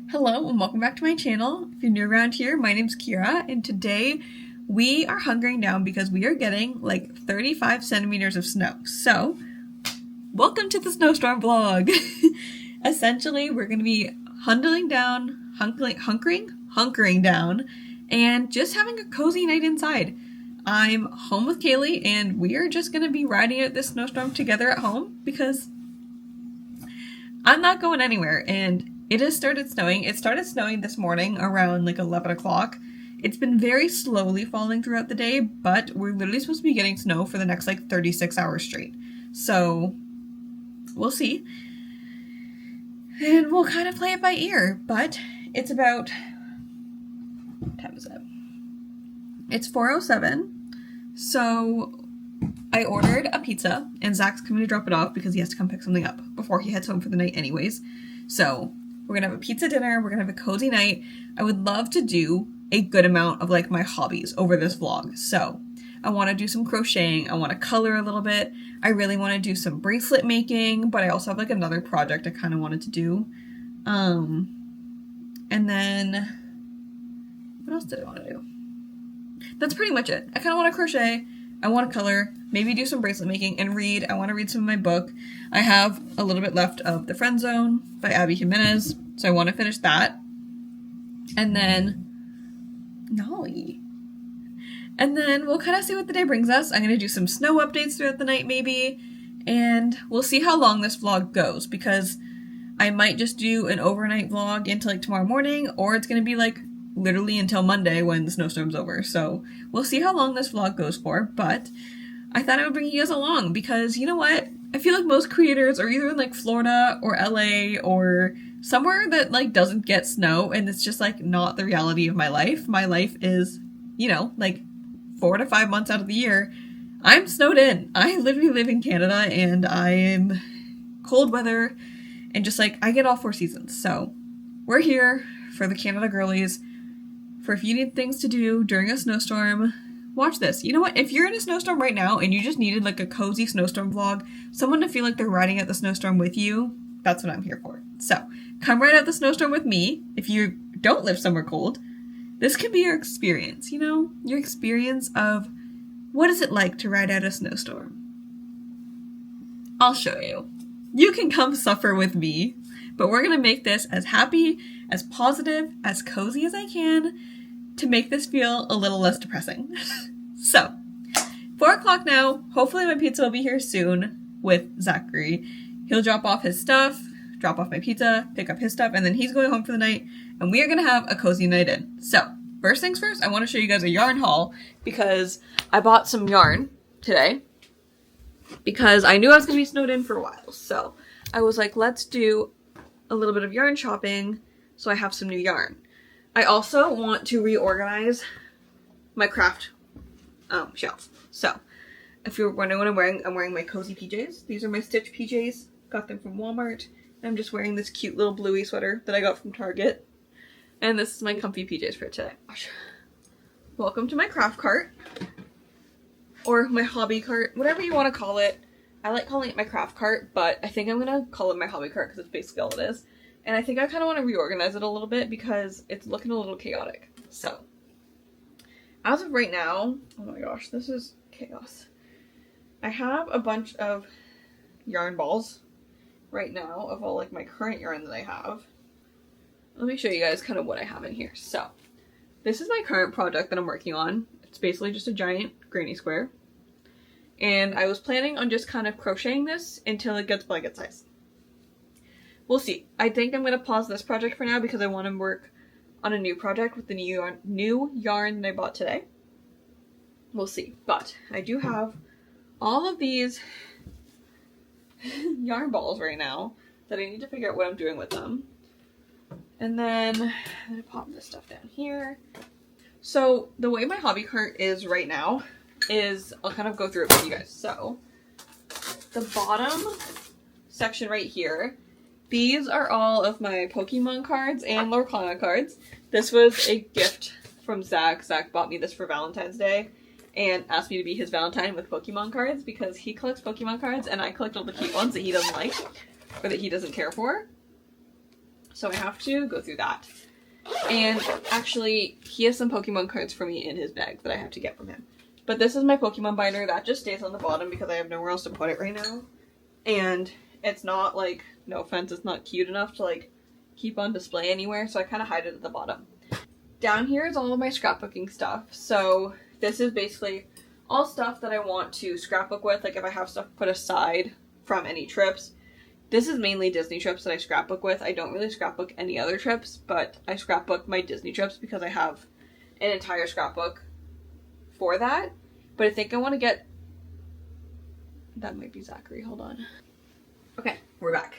Hello and welcome back to my channel. If you're new around here, my name's Kira and today we are hunkering down because we are getting like 35 centimeters of snow. So, welcome to the snowstorm vlog. Essentially, we're going to be hunkering down and just having a cozy night inside. I'm home with Kaylee and we are just going to be riding out this snowstorm together at home because I'm not going anywhere and it has started snowing. It started snowing this morning around like 11 o'clock. It's been very slowly falling throughout the day, but we're literally supposed to be getting snow for the next like 36 hours straight. So we'll see. And we'll kind of play it by ear, but it's about, what time is it? It's 4:07. So I ordered a pizza and Zach's coming to drop it off because he has to come pick something up before he heads home for the night anyways. So we're gonna have a pizza dinner, we're gonna have a cozy night. I would love to do a good amount of like my hobbies over this vlog. So I want to do some crocheting, I want to color a little bit, I really want to do some bracelet making, but I also have like another project I kind of wanted to do. And then what else did I want to do? That's pretty much it. I kind of want to crochet, I want to color, maybe do some bracelet making, and read. I want to read some of my book. I have a little bit left of The Friend Zone by Abby Jimenez, so I want to finish that. And then, we'll kind of see what the day brings us. I'm going to do some snow updates throughout the night maybe, and we'll see how long this vlog goes, because I might just do an overnight vlog until like tomorrow morning, or it's going to be like literally until Monday when the snowstorm's over. So we'll see how long this vlog goes for, but I thought I would bring you guys along because you know what? I feel like most creators are either in like Florida or LA or somewhere that like doesn't get snow, and it's just like not the reality of my life. My life is, you know, like 4 to 5 months out of the year, I'm snowed in. I literally live in Canada and I am cold weather and just like I get all 4 seasons. So we're here for the Canada girlies. For if you need things to do during a snowstorm, watch this. You know what? If you're in a snowstorm right now and you just needed like a cozy snowstorm vlog, someone to feel like they're riding out the snowstorm with you, that's what I'm here for. So come ride out the snowstorm with me. If you don't live somewhere cold, this could be your experience, you know? Your experience of what is it like to ride out a snowstorm. I'll show you. You can come suffer with me, but we're gonna make this as happy, as positive, as cozy as I can to make this feel a little less depressing. So, 4 o'clock now. Hopefully my pizza will be here soon with Zachary. He'll drop off his stuff, drop off my pizza, pick up his stuff, and then he's going home for the night, and we are going to have a cozy night in. So, first things first, I want to show you guys a yarn haul because I bought some yarn today because I knew I was going to be snowed in for a while. So, I was like, let's do a little bit of yarn shopping so I have some new yarn. I also want to reorganize my craft shelf. So, if you're wondering what I'm wearing my cozy PJs. These are my Stitch PJs. Got them from Walmart. I'm just wearing this cute little bluey sweater that I got from Target. And this is my comfy PJs for today. Welcome to my craft cart. Or my hobby cart. Whatever you want to call it. I like calling it my craft cart, but I think I'm going to call it my hobby cart because it's basically all it is. And I think I kind of want to reorganize it a little bit because it's looking a little chaotic. So, as of right now, oh my gosh, this is chaos. I have a bunch of yarn balls right now of all like my current yarn that I have. Let me show you guys kind of what I have in here. So, this is my current project that I'm working on. It's basically just a giant granny square. And I was planning on just kind of crocheting this until it gets blanket size. We'll see. I think I'm going to pause this project for now because I want to work on a new project with the new yarn that I bought today. We'll see. But I do have all of these yarn balls right now that I need to figure out what I'm doing with them. And then I'm going to pop this stuff down here. So the way my hobby cart is right now is, I'll kind of go through it with you guys. So the bottom section right here, these are all of my Pokemon cards and Lorcana cards. This was a gift from Zach. Zach bought me this for Valentine's Day and asked me to be his Valentine with Pokemon cards because he collects Pokemon cards and I collect all the cute ones that he doesn't like or that he doesn't care for. So I have to go through that. And actually, he has some Pokemon cards for me in his bag that I have to get from him. But this is my Pokemon binder. That just stays on the bottom because I have nowhere else to put it right now. And it's not like, no offense, it's not cute enough to like keep on display anywhere. So I kind of hide it at the bottom. Down here is all of my scrapbooking stuff. So this is basically all stuff that I want to scrapbook with. Like if I have stuff put aside from any trips. This is mainly Disney trips that I scrapbook with. I don't really scrapbook any other trips, but I scrapbook my Disney trips because I have an entire scrapbook for that. But I think I want to get... That might be Zachary. Hold on. Okay, we're back.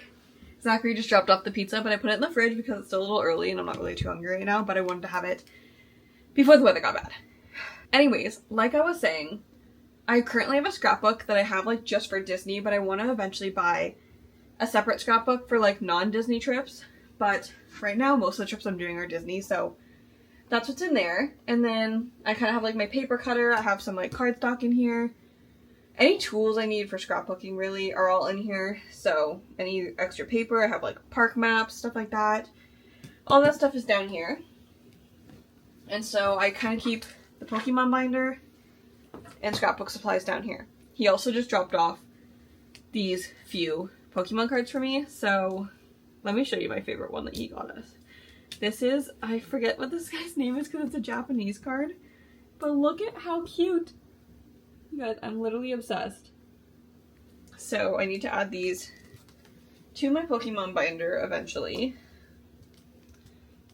Zachary just dropped off the pizza, but I put it in the fridge because it's still a little early and I'm not really too hungry right now, but I wanted to have it before the weather got bad. Anyways, like I was saying, I currently have a scrapbook that I have like just for Disney, but I want to eventually buy a separate scrapbook for like non-Disney trips, but right now most of the trips I'm doing are Disney, so that's what's in there. And then I kind of have like my paper cutter. I have some like cardstock in here. Any tools I need for scrapbooking really are all in here. So any extra paper, I have like park maps, stuff like that. All that stuff is down here. And so I kind of keep the Pokemon binder and scrapbook supplies down here. He also just dropped off these few Pokemon cards for me, so let me show you my favorite one that he got us. This is, I forget what this guy's name is because it's a Japanese card, but look at how cute. You guys, I'm literally obsessed. So I need to add these to my Pokemon binder eventually,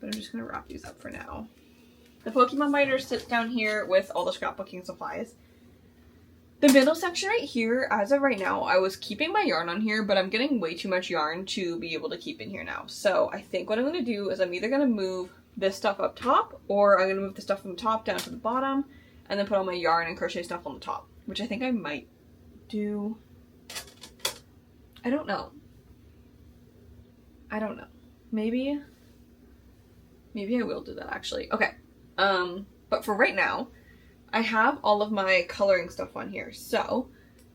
but I'm just going to wrap these up for now. The Pokemon binder sits down here with all the scrapbooking supplies. The middle section right here, as of right now, I was keeping my yarn on here, but I'm getting way too much yarn to be able to keep in here now. So I think what I'm going to do is I'm either going to move this stuff up top, or I'm going to move the stuff from the top down to the bottom, and then put all my yarn and crochet stuff on the top, which I think I might do. I don't know. Maybe I will do that actually. Okay. But for right now, I have all of my coloring stuff on here. So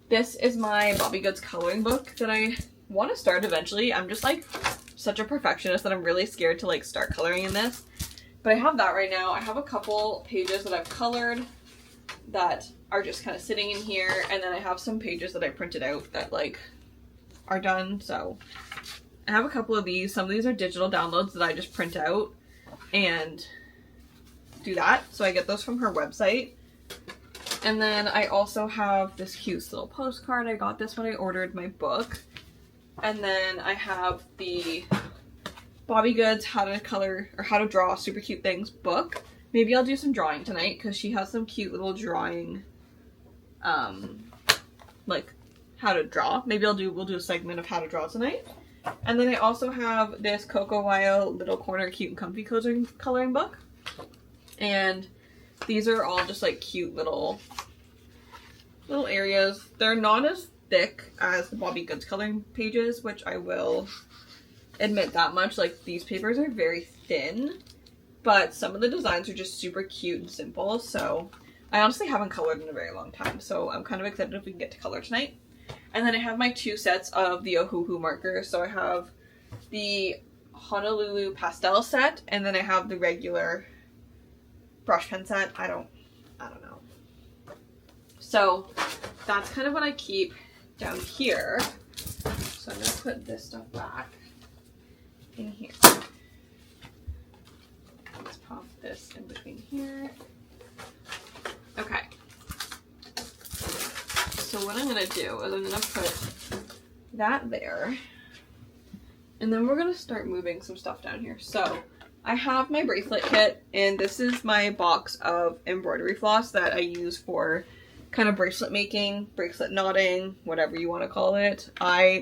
this is my Bobby Goods coloring book that I want to start eventually. I'm just like such a perfectionist that I'm really scared to like start coloring in this. But I have that right now. I have a couple pages that I've colored that are just kind of sitting in here. And then I have some pages that I printed out that like are done. So I have a couple of these. Some of these are digital downloads that I just print out and do that. So I get those from her website. And then I also have this cute little postcard. I got this when I ordered my book. And then I have the Bobby Goods How to Color or How to Draw Super Cute Things book. Maybe I'll do some drawing tonight because she has some cute little drawing, like how to draw. Maybe we'll do a segment of how to draw tonight. And then I also have this Coco Wile Little Corner Cute and Comfy coloring book. And these are all just like cute little areas. They're not as thick as the Bobby Goods coloring pages, which I will admit that much. Like these papers are very thin, but some of the designs are just super cute and simple. So I honestly haven't colored in a very long time. So I'm kind of excited if we can get to color tonight. And then I have my 2 sets of the Ohuhu markers. So I have the Honolulu pastel set, and then I have the regular brush pen set. I don't know. So that's kind of what I keep down here. So I'm gonna put this stuff back in here. Let's pop this in between here. Okay. So what I'm gonna do is I'm gonna put that there, and then we're gonna start moving some stuff down here. So I have my bracelet kit, and this is my box of embroidery floss that I use for kind of bracelet making, bracelet knotting, whatever you want to call it.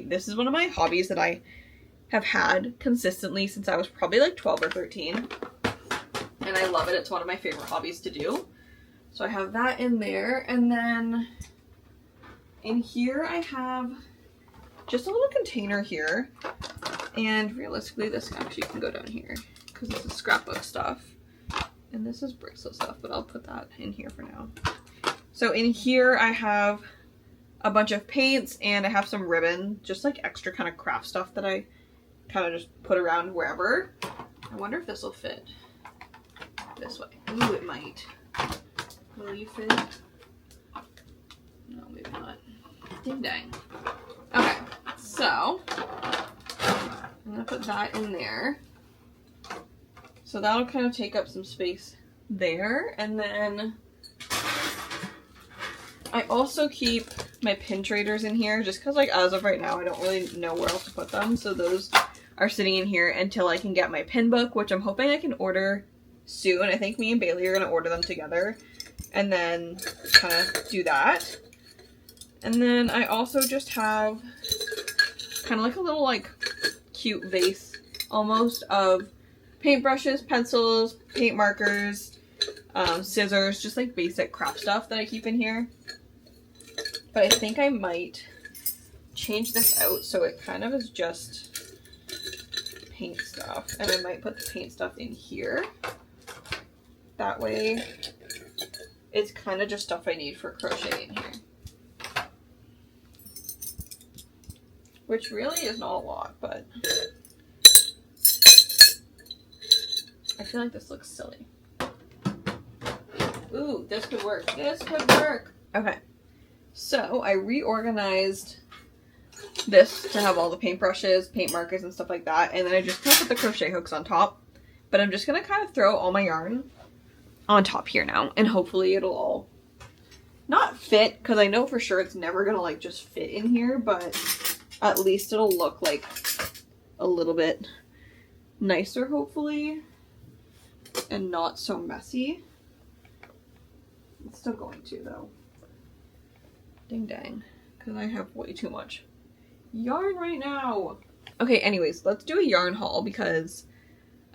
This is one of my hobbies that I have had consistently since I was probably like 12 or 13, and I love it. It's one of my favorite hobbies to do. So I have that in there, and then in here I have just a little container here, and realistically this actually can go down here because this is scrapbook stuff, and this is bracelet stuff, but I'll put that in here for now. So in here I have a bunch of paints, and I have some ribbon, just like extra kind of craft stuff that I kind of just put around wherever. I wonder if this will fit this way. Ooh, it might. Will you fit? No, maybe not. Ding dang. Okay, so I'm gonna put that in there. So that'll kind of take up some space there. And then I also keep my pin traders in here just because, like, as of right now, I don't really know where else to put them. So those are sitting in here until I can get my pin book, which I'm hoping I can order soon. I think me and Bailey are going to order them together and then kind of do that. And then I also just have kind of like a little, like, cute vase almost of paintbrushes, pencils, paint markers, scissors, just like basic craft stuff that I keep in here. But I think I might change this out so it kind of is just paint stuff. And I might put the paint stuff in here. That way it's kind of just stuff I need for crocheting here. Which really is not a lot, but I feel like this looks silly. Ooh, this could work. This could work. Okay. So I reorganized this to have all the paintbrushes, paint markers, and stuff like that. And then I just put the crochet hooks on top. But I'm just going to kind of throw all my yarn on top here now. And hopefully it'll all not fit, because I know for sure it's never going to like just fit in here. But at least it'll look like a little bit nicer, hopefully. And not so messy. It's still going to, though. Ding dang. Because I have way too much yarn right now. Okay, anyways, let's do a yarn haul because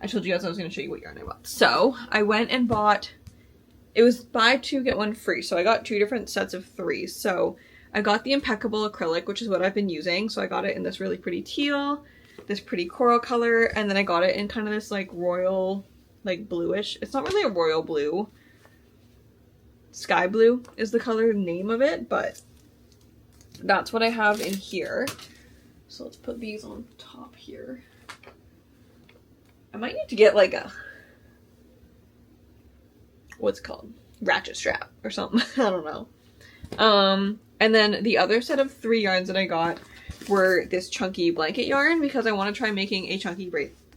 I told you guys I was going to show you what yarn I bought. So, I went and bought, it was buy two, get one free. So, I got 2 different sets of 3. So, I got the Impeccable acrylic, which is what I've been using. So, I got it in this really pretty teal, this pretty coral color, and then I got it in kind of this like royal, like bluish. It's not really a royal blue. Sky blue is the color name of it, but that's what I have in here. So let's put these on top here. I might need to get like a, what's it called? Ratchet strap or something. I don't know. And then the other set of 3 yarns that I got were this chunky blanket yarn because I want to try making a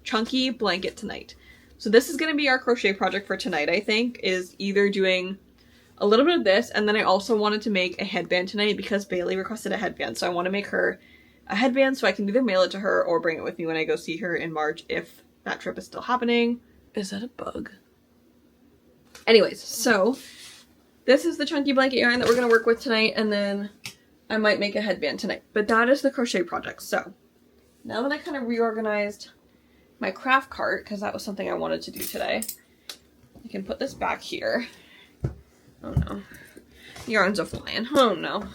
chunky blanket tonight. So this is going to be our crochet project for tonight, I think, is either doing a little bit of this, and then I also wanted to make a headband tonight because Bailey requested a headband. So I want to make her a headband so I can either mail it to her or bring it with me when I go see her in March if that trip is still happening. Is that a bug? Anyways, so this is the chunky blanket yarn that we're going to work with tonight, and then I might make a headband tonight. But that is the crochet project. So now that I kind of reorganized my craft cart, because that was something I wanted to do today, I can put this back here. Oh no. Yarns are flying. Oh no.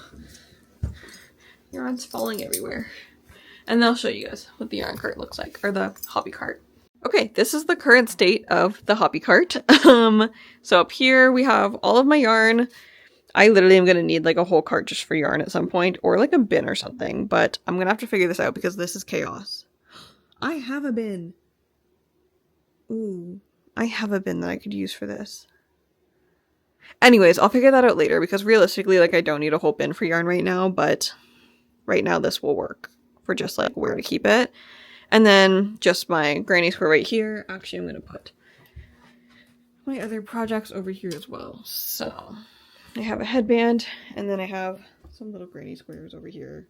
Yarn's falling everywhere. And I'll show you guys what the yarn cart looks like, or the hobby cart. Okay, this is the current state of the hobby cart. So up here we have all of my yarn. I literally am going to need like a whole cart just for yarn at some point, or like a bin or something, but I'm going to have to figure this out because this is chaos. I have a bin. Ooh, I have a bin that I could use for this. Anyways, I'll figure that out later because realistically, like, I don't need a whole bin for yarn right now, but right now this will work for just like where to keep it. And then just my granny square right here. Actually, I'm going to put my other projects over here as well. So I have a headband, and then I have some little granny squares over here.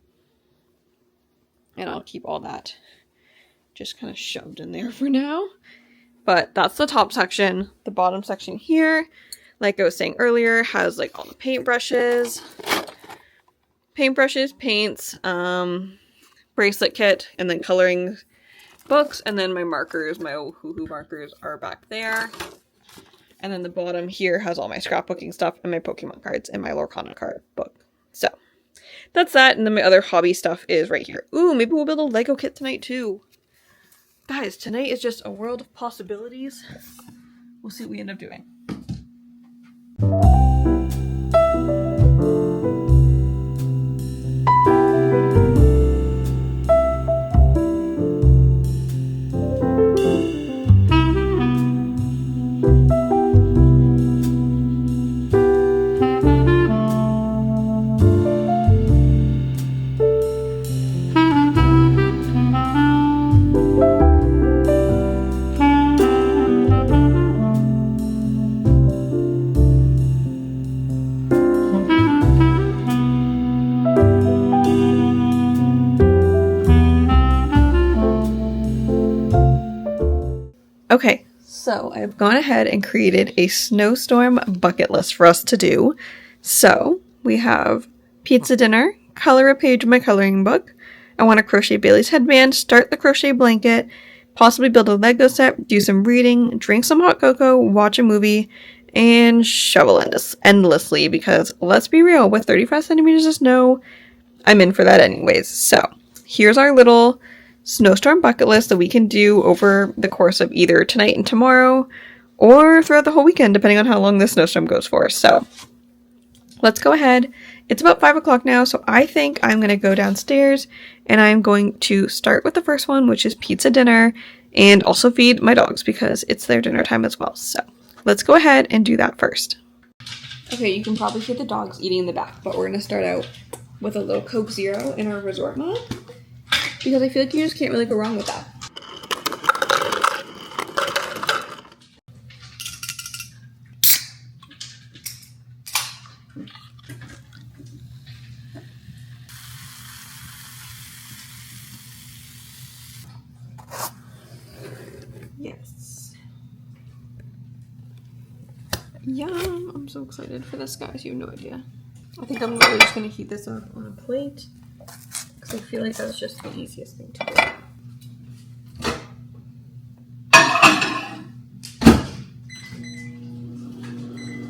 And I'll keep all that just kind of shoved in there for now. But that's the top section. The bottom section here, like I was saying earlier, has like all the paintbrushes, paints, bracelet kit, and then coloring books, and then my markers, my Ohuhu markers are back there. And then the bottom here has all my scrapbooking stuff and my Pokemon cards and my Lorcana card book. So that's that, and then my other hobby stuff is right here. Ooh, maybe we'll build a Lego kit tonight too. Guys, tonight is just a world of possibilities. We'll see what we end up doing. Okay, so I've gone ahead and created a snowstorm bucket list for us to do. So we have pizza dinner, color a page of my coloring book. I want to crochet Bailey's headband, start the crochet blanket, possibly build a Lego set, do some reading, drink some hot cocoa, watch a movie, and shovel endlessly because let's be real, with 35 centimeters of snow, I'm in for that anyways. So here's our little snowstorm bucket list that we can do over the course of either tonight and tomorrow or throughout the whole weekend, depending on how long this snowstorm goes for. So let's go ahead. It's about 5 o'clock now, so I think I'm going to go downstairs and I'm going to start with the first one, which is pizza dinner, and also feed my dogs because it's their dinner time as well. So let's go ahead and do that first. Okay, you can probably hear the dogs eating in the back, but we're going to start out with a little Coke Zero in our resort mug because I feel like you just can't really go wrong with that. Yes. Yum! I'm so excited for this, guys. You have no idea. I think I'm literally just going to heat this up on a plate because I feel like that's just the easiest thing to do.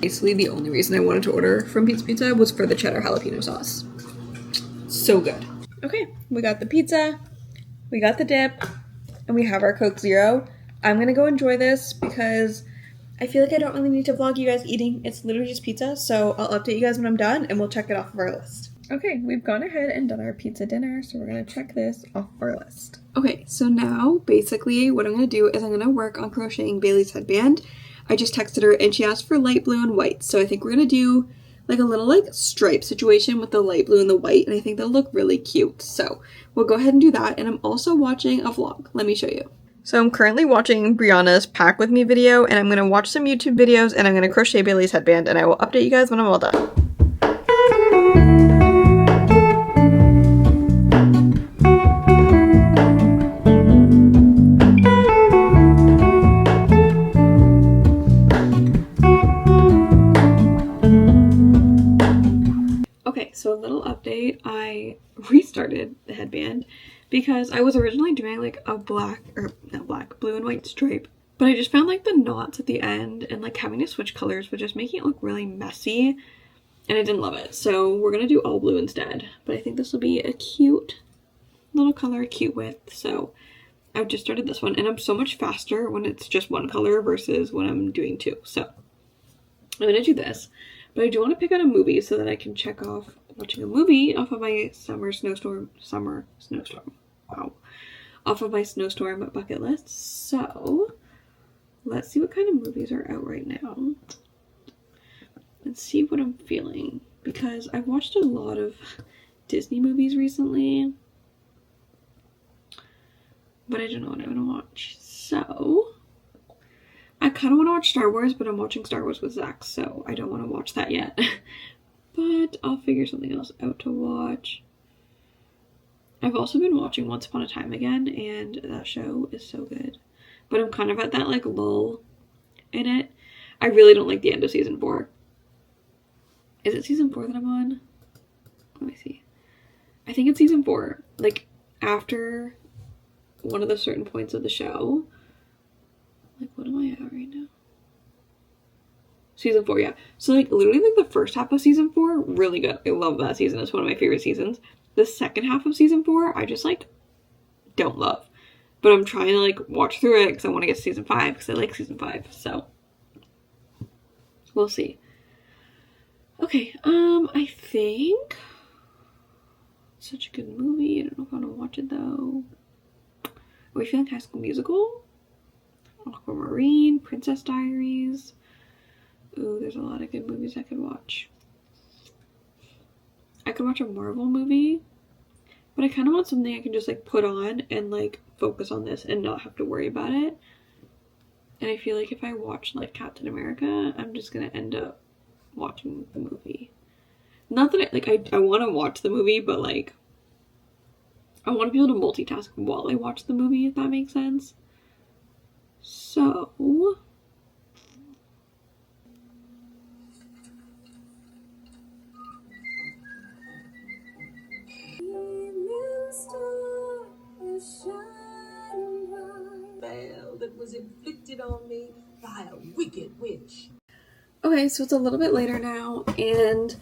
Basically, the only reason I wanted to order from Pizza Pizza was for the cheddar jalapeno sauce. So good. Okay, we got the pizza, we got the dip, and we have our Coke Zero. I'm going to go enjoy this because I feel like I don't really need to vlog you guys eating. It's literally just pizza, so I'll update you guys when I'm done, and we'll check it off of our list. Okay, we've gone ahead and done our pizza dinner, so we're going to check this off our list. Okay, so now, basically, what I'm going to do is I'm going to work on crocheting Bailey's headband. I just texted her, and she asked for light blue and white, so I think we're going to do like a little like stripe situation with the light blue and the white, and I think they'll look really cute. So we'll go ahead and do that, and I'm also watching a vlog. Let me show you. So I'm currently watching Brianna's Pack With Me video, and I'm going to watch some YouTube videos, and I'm going to crochet Bailey's headband, and I will update you guys when I'm all done. Okay, so a little update. I restarted the headband because I was originally doing like a blue and white stripe, but I just found like the knots at the end and like having to switch colors was just making it look really messy, and I didn't love it. So we're gonna do all blue instead, but I think this will be a cute little color, cute width. So I've just started this one, and I'm so much faster when it's just one color versus when I'm doing two. So I'm gonna do this, but I do want to pick out a movie so that I can check off watching a movie off of my snowstorm bucket list. So let's see what kind of movies are out right now. Let's see what I'm feeling, because I've watched a lot of Disney movies recently, but I don't know what I'm gonna watch. So I kind of want to watch Star Wars, but I'm watching Star Wars with Zach, so I don't want to watch that yet. But I'll figure something else out to watch. I've also been watching Once Upon a Time again, and that show is so good. But I'm kind of at that like lull in it. I really don't like the end of season 4. Is it season 4 that I'm on? Let me see. I think it's season 4. Like after one of the certain points of the show. Like, what am I at right now? Season 4, yeah. So, like, literally, like, the first half of season 4, really good. I love that season. It's one of my favorite seasons. The second half of season 4, I just, like, don't love. But I'm trying to, like, watch through it because I want to get to season 5 because I like season 5. So, we'll see. Okay, I think such a good movie. I don't know if I want to watch it, though. Are we feeling High School Musical? Aquamarine, Princess Diaries. Ooh, there's a lot of good movies I could watch. I could watch a Marvel movie, but I kind of want something I can just like put on and like focus on this and not have to worry about it. And I feel like if I watch like Captain America, I'm just gonna end up watching the movie. Not that I want to watch the movie, but like I want to be able to multitask while I watch the movie, if that makes sense. So So that was inflicted on me by a wicked witch. okay, so it's a little bit later now, and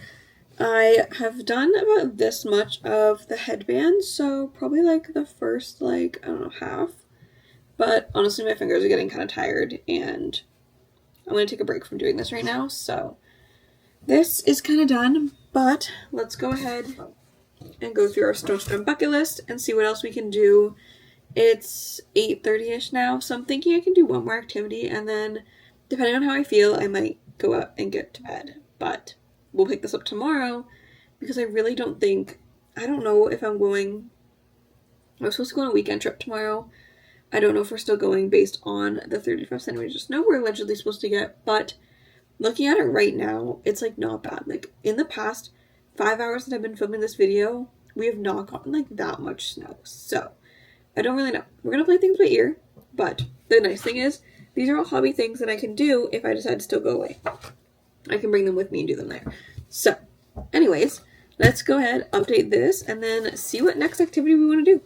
I have done about this much of the headband, so probably like the first, like, I don't know, half. But honestly, my fingers are getting kind of tired, and I'm going to take a break from doing this right now, so this is kind of done, but let's go ahead and go through our SNOWSTORM bucket list and see what else we can do. It's 8:30ish now, so I'm thinking I can do one more activity, and then depending on how I feel, I might go up and get to bed. But we'll pick this up tomorrow because I really don't think, I don't know if I'm going, I was supposed to go on a weekend trip tomorrow. I don't know if we're still going based on the 35 centimeters of snow we're allegedly supposed to get, but looking at it right now, it's like not bad. Like in the past 5 hours that I've been filming this video, we have not gotten like that much snow. So I don't really know. We're going to play things by ear, but the nice thing is these are all hobby things that I can do if I decide to still go away. I can bring them with me and do them there. So anyways, let's go ahead, update this, and then see what next activity we want to do.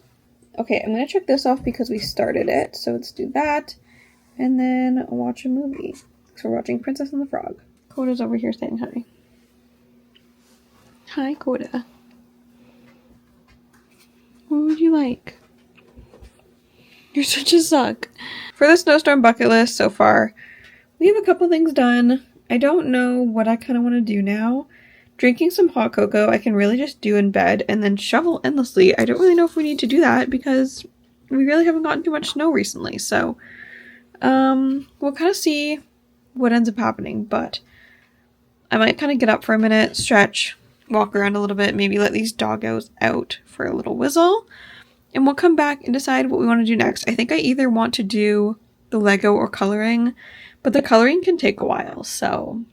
Okay, I'm going to check this off because we started it. So let's do that and then watch a movie. So we're watching Princess and the Frog. Coda's over here saying hi. Hi, Coda. What would you like? You're such a suck. For the SNOWSTORM bucket list so far, we have a couple things done. I don't know what I kind of want to do now. Drinking some hot cocoa, I can really just do in bed, and then shovel endlessly. I don't really know if we need to do that because we really haven't gotten too much snow recently. So, we'll kind of see what ends up happening, but I might kind of get up for a minute, stretch, walk around a little bit, maybe let these doggos out for a little whizzle, and we'll come back and decide what we want to do next. I think I either want to do the Lego or coloring, but the coloring can take a while, so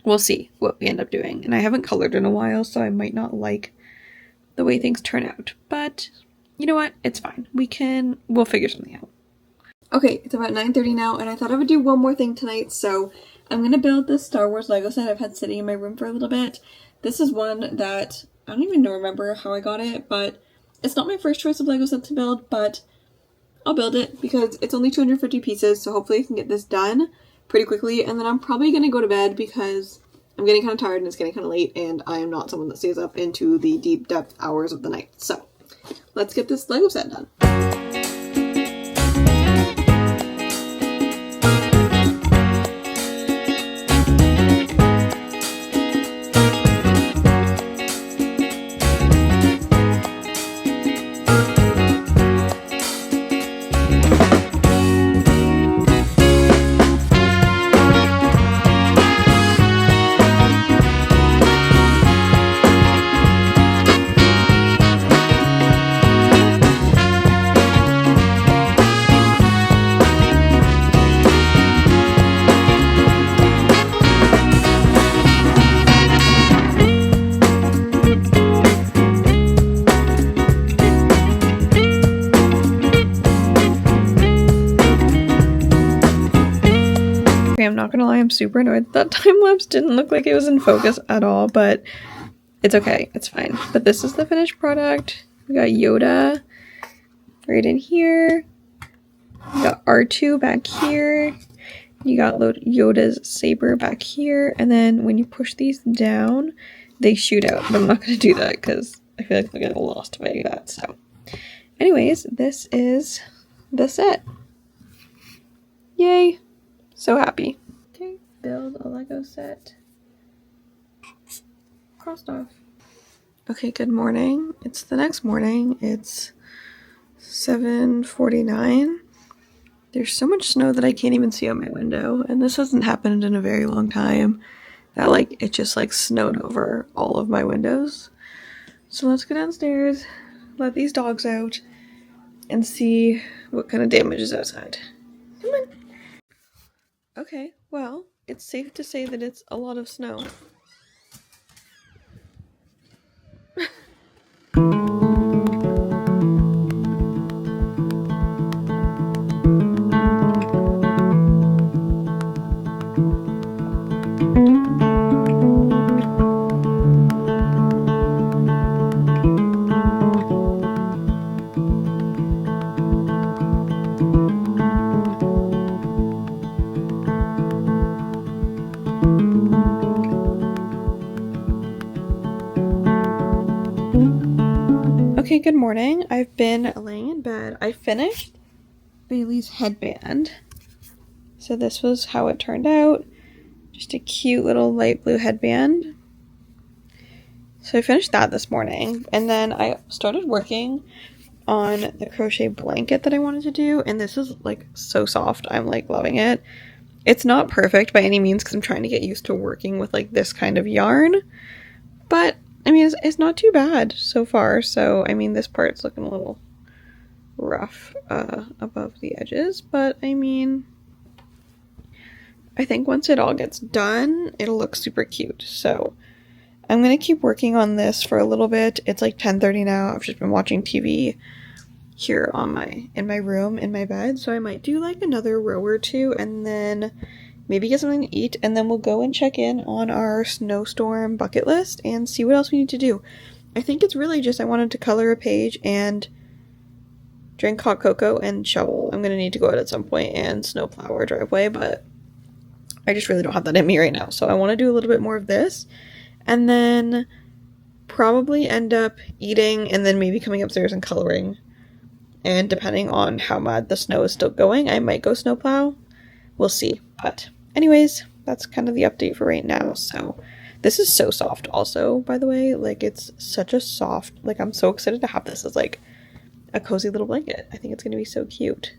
we'll see what we end up doing. And I haven't colored in a while, so I might not like the way things turn out, but you know what? It's fine. We'll figure something out. Okay, it's about 9:30 now, and I thought I would do one more thing tonight, so I'm going to build this Star Wars Lego set I've had sitting in my room for a little bit. This is one that, I don't even remember how I got it, but it's not my first choice of Lego set to build, but I'll build it because it's only 250 pieces, so hopefully I can get this done pretty quickly, and then I'm probably going to go to bed because I'm getting kind of tired and it's getting kind of late, and I am not someone that stays up into the deep depth hours of the night. So let's get this Lego set done. I'm not gonna lie, I'm super annoyed that time lapse didn't look like it was in focus at all, but it's okay, it's fine. But this is the finished product. We got Yoda right in here. You got R2 back here. You got Yoda's saber back here, and then when you push these down, they shoot out. But I'm not gonna do that because I feel like I'll get lost if I do that. So, anyways, this is the set. Yay! So happy. Okay, build a Lego set. Crossed off. Okay, good morning. It's the next morning. It's 7:49. There's so much snow that I can't even see out my window, and this hasn't happened in a very long time. That it just snowed over all of my windows. So let's go downstairs, let these dogs out, and see what kind of damage is outside. Come on. Okay, well, it's safe to say that it's a lot of snow. good morning. I've been laying in bed. I finished Bailey's headband. So this was how it turned out. Just a cute little light blue headband. So I finished that this morning. And then I started working on the crochet blanket that I wanted to do. And this is like so soft. I'm like loving it. It's not perfect by any means because I'm trying to get used to working with like this kind of yarn. But I mean, it's not too bad so far. So, I mean, this part's looking a little rough above the edges. But, I mean, I think once it all gets done, it'll look super cute. So, I'm going to keep working on this for a little bit. It's like 10:30 now. I've just been watching TV here in my room, in my bed. So, I might do like another row or two and then maybe get something to eat, and then we'll go and check in on our snowstorm bucket list and see what else we need to do. I think it's really just I wanted to color a page and drink hot cocoa and shovel. I'm going to need to go out at some point and snowplow our driveway, but I just really don't have that in me right now. So I want to do a little bit more of this, and then probably end up eating and then maybe coming upstairs and coloring. And depending on how mad the snow is still going, I might go snowplow. We'll see, but anyways, that's kind of the update for right now. So this is so soft also, by the way. Like, it's such a soft, like, I'm so excited to have this as like a cozy little blanket. I think it's going to be so cute.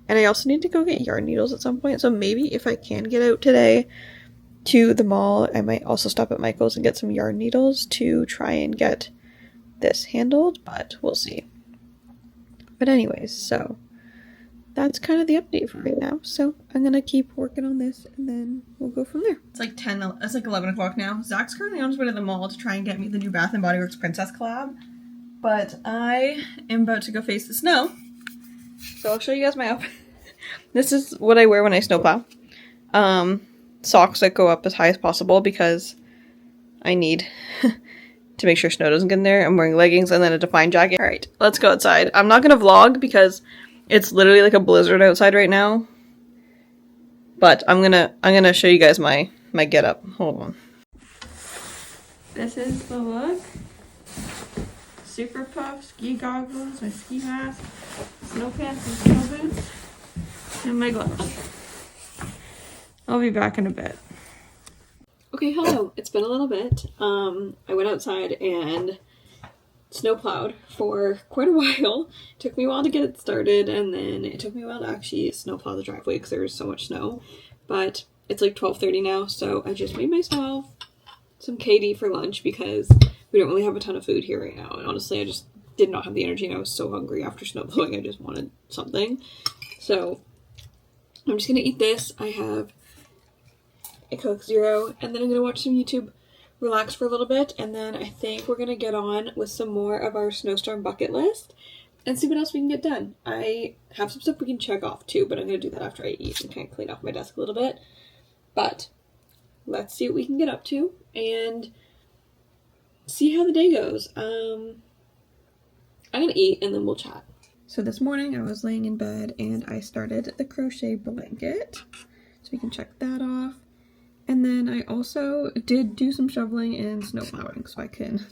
And I also need to go get yarn needles at some point. So maybe if I can get out today to the mall, I might also stop at Michael's and get some yarn needles to try and get this handled, but we'll see. But anyways, so that's kind of the update for right now. So I'm going to keep working on this and then we'll go from there. It's like 11 o'clock now. Zach's currently on his way to the mall to try and get me the new Bath & Body Works Princess collab. But I am about to go face the snow. So I'll show you guys my outfit. This is what I wear when I snowplow. Socks that go up as high as possible because I need to make sure snow doesn't get in there. I'm wearing leggings and then a Define jacket. Alright, let's go outside. I'm not going to vlog because it's literally like a blizzard outside right now. But I'm gonna show you guys my get up. Hold on. This is the look. Super puff, ski goggles, my ski mask, snow pants and snow boots, and my gloves. I'll be back in a bit. Okay, hello. It's been a little bit. I went outside and snowplowed for quite a while. It took me a while to get it started, and then it took me a while to actually snowplow the driveway because there was so much snow. But it's like 12:30 now, so I just made myself some KD for lunch because we don't really have a ton of food here right now. And honestly, I just did not have the energy, and I was so hungry after snowplowing. I just wanted something. So I'm just gonna eat this. I have a Coke Zero, and then I'm gonna watch some YouTube, relax for a little bit, and then I think we're gonna get on with some more of our snowstorm bucket list and see what else we can get done. I have some stuff we can check off too, but I'm gonna do that after I eat and kind of clean off my desk a little bit. But let's see what we can get up to and see how the day goes. I'm gonna eat and then we'll chat. So this morning I was laying in bed and I started the crochet blanket, so we can check that off. And then I also did do some shoveling and snowplowing, so I can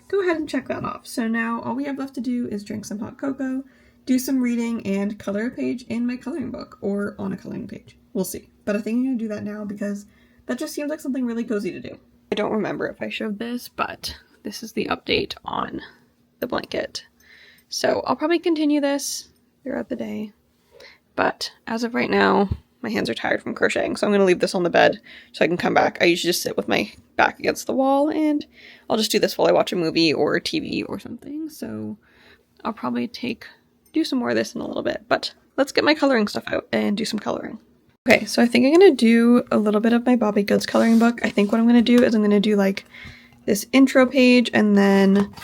go ahead and check that off. So now all we have left to do is drink some hot cocoa, do some reading, and color a page in my coloring book, or on a coloring page. We'll see. But I think I'm going to do that now because that just seems like something really cozy to do. I don't remember if I showed this, but this is the update on the blanket. So I'll probably continue this throughout the day. But as of right now, my hands are tired from crocheting, so I'm going to leave this on the bed so I can come back. I usually just sit with my back against the wall, and I'll just do this while I watch a movie or TV or something. So I'll probably do some more of this in a little bit, but let's get my coloring stuff out and do some coloring. Okay, so I think I'm going to do a little bit of my Bobby Goods coloring book. I think what I'm going to do is I'm going to do like this intro page and then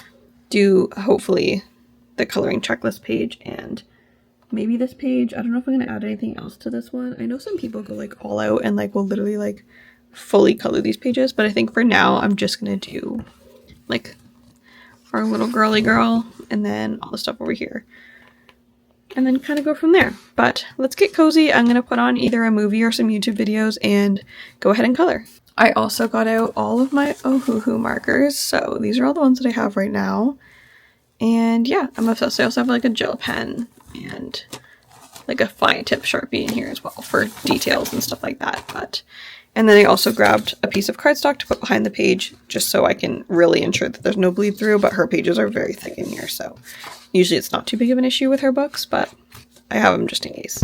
do hopefully the coloring checklist page and maybe this page. I don't know if I'm going to add anything else to this one. I know some people go like all out and like will literally like fully color these pages, but I think for now I'm just going to do like our little girly girl and then all the stuff over here. And then kind of go from there. But let's get cozy. I'm going to put on either a movie or some YouTube videos and go ahead and color. I also got out all of my Ohuhu markers. So these are all the ones that I have right now. And yeah, I'm obsessed. I also have like a gel pen and like a fine tip Sharpie in here as well for details and stuff like that. And then I also grabbed a piece of cardstock to put behind the page just so I can really ensure that there's no bleed through, but her pages are very thick in here, so usually it's not too big of an issue with her books, but I have them just in case.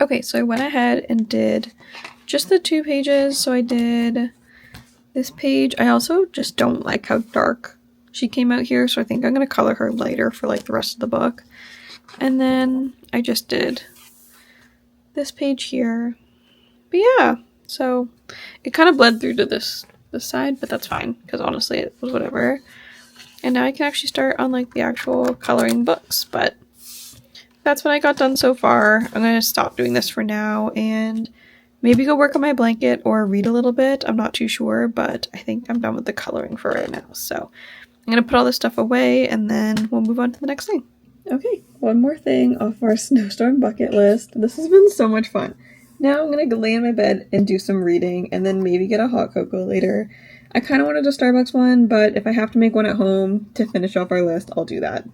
Okay, so I went ahead and did just the 2 pages. So I did this page. I also just don't like how dark she came out here, so I think I'm going to color her lighter for like the rest of the book. And then I just did this page here. But yeah, so it kind of bled through to this side, but that's fine, because honestly it was whatever. And now I can actually start on like the actual coloring books, but that's what I got done so far. I'm going to stop doing this for now and maybe go work on my blanket or read a little bit. I'm not too sure, but I think I'm done with the coloring for right now. So I'm going to put all this stuff away and then we'll move on to the next thing. Okay, one more thing off our snowstorm bucket list. This has been so much fun. Now I'm going to lay in my bed and do some reading and then maybe get a hot cocoa later. I kind of wanted a Starbucks one, but if I have to make one at home to finish off our list, I'll do that.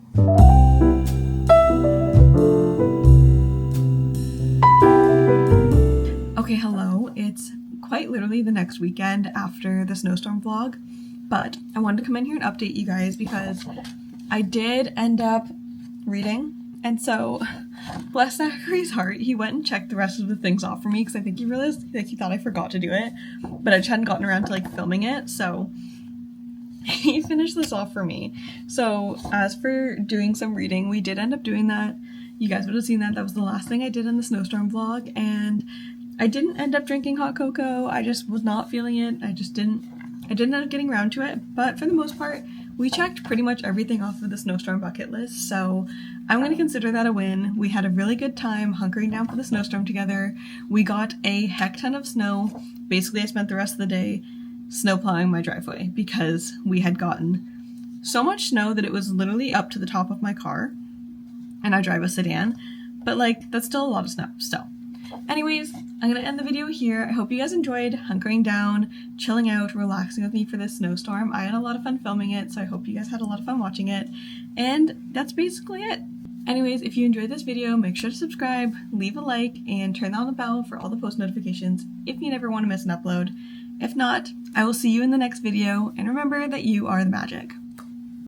Okay, hello. It's quite literally the next weekend after the snowstorm vlog, but I wanted to come in here and update you guys because I did end up reading, and so bless Zachary's heart, he went and checked the rest of the things off for me because I think he realized, like, he thought I forgot to do it, but I just hadn't gotten around to like filming it, so he finished this off for me. So as for doing some reading, we did end up doing that. You guys would have seen that. That was the last thing I did in the snowstorm vlog, and I didn't end up drinking hot cocoa. I just was not feeling it. I didn't end up getting around to it, but for the most part, we checked pretty much everything off of the snowstorm bucket list, so I'm going to consider that a win. We had a really good time hunkering down for the snowstorm together. We got a heck ton of snow. Basically, I spent the rest of the day snow plowing my driveway because we had gotten so much snow that it was literally up to the top of my car, and I drive a sedan, but like, that's still a lot of snow, still. Anyways, I'm going to end the video here. I hope you guys enjoyed hunkering down, chilling out, relaxing with me for this snowstorm. I had a lot of fun filming it, so I hope you guys had a lot of fun watching it. And that's basically it. Anyways, if you enjoyed this video, make sure to subscribe, leave a like, and turn on the bell for all the post notifications if you never want to miss an upload. If not, I will see you in the next video, and remember that you are the magic.